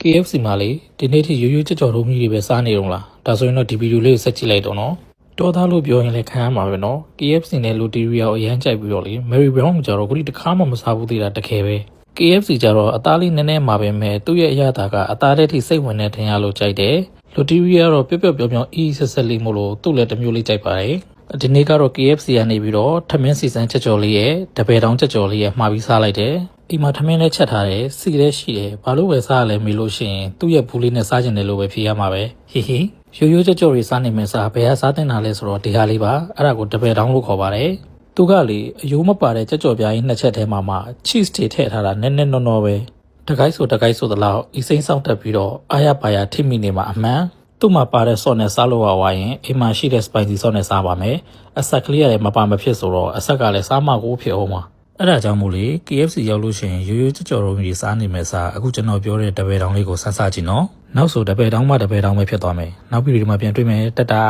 KFC မှာလေဒီနေ့ထိရိုးရိုးကြော်တုံးကြီးတွေပဲစားနေတော့လားဒါဆိုရင်တော့ဒီဗီဒီယိုလေးကိုဆက်ကြည့်လိုက်တော့နော်တော်သားလို့ပြောရင်လည်းခံရမှာပဲနော် KFC နဲ့လိုတီရီယာကိုအရန်ကြိုက်ပြီးတော့လေ Mary Brown ကိုကြတော့ခုဒီတစ်ခါမှမစားဘူးသေးတာတကယ်ပဲ KFC ကြတော့အသားလေးနည်းနည်းမှာပဲမဲ့သူ့ရဲ့အရသာကအသားထဲထိစိတ်ဝင်နေထင်ရလို့ကြိုက်တယ်လိုတီရီယာတော့ပျော့ပျော့ပြောင်းပြောင်းအီးဆက်ဆက်လေးမို့လို့သူ့လည်းတစ်မျိုးလေးကြိုက်ပါတယ်ဒီနေ့ကတော့ KFC ကနေပြီးတော့ထမင်းစီစမ်းချက်ကြော်လေးရဲ့တပည့်တောင်ချက်ကြော်လေးရဲ့မှာပြီးစားလိုက်တယ်ဒီမှာထမင်းလေးချက်ထားတယ်စီလည်းရှိတယ်ဘာလို့ပဲစားရလဲမေးလို့ရှိရင်သူ့ရဲ့ဘူးလေးနဲ့စားကျင်တယ်လို့ပဲဖြေရမှာပဲဟီဟီရိုးရိုးချက်ကြော်တွေစားနေမယ်စားဘယ်ဟာစားတင်တာလဲဆိုတော့ဒီဟာလေးပါအဲ့ဒါကိုတပည့်တောင်လို့ခေါ်ပါတယ်သူကလေအယိုးမပါတဲ့ချက်ကြော်ပြားကြီးနှစ်ချက်ထဲမှာမှ cheese တွေထည့်ထားတာနည်းနည်းနော်ပဲတကိုက်ဆိုတသလောက်အီစိမ့်ဆောင်တက်ပြီးတော့အားရပါရထိမိနေမှာအမှန်သူ့မှာပါတဲ့ဆော့နဲ့စားလို့ရဝိုင်းရင်အိမ်မှာရှိတဲ့ spicy ဆော့နဲ့စားပါမယ်အဆက်ကလေးရတယ်မပါမဖြစ်ဆိုတော့အဆက်ကလည်းစားမကိုဖြစ်အောင်ပါအဲ့ဒါကြောင့်မို့လေ KFC ရောက်လို့ရှိရင်ရိုးရိုးကြော်တုံးကြီးစားနေမယ်စားအခုကျွန်တော်ပြောတဲ့တပည့်တောင်လေးကိုစမ်းစားကြည့်နော်နောက်ဆိုတပည့်တောင်မှတပည့်တောင်ပဲဖြစ်သွားမယ်နောက်ဗီဒီယိုမှာပြန်တွေ့မယ်တတာ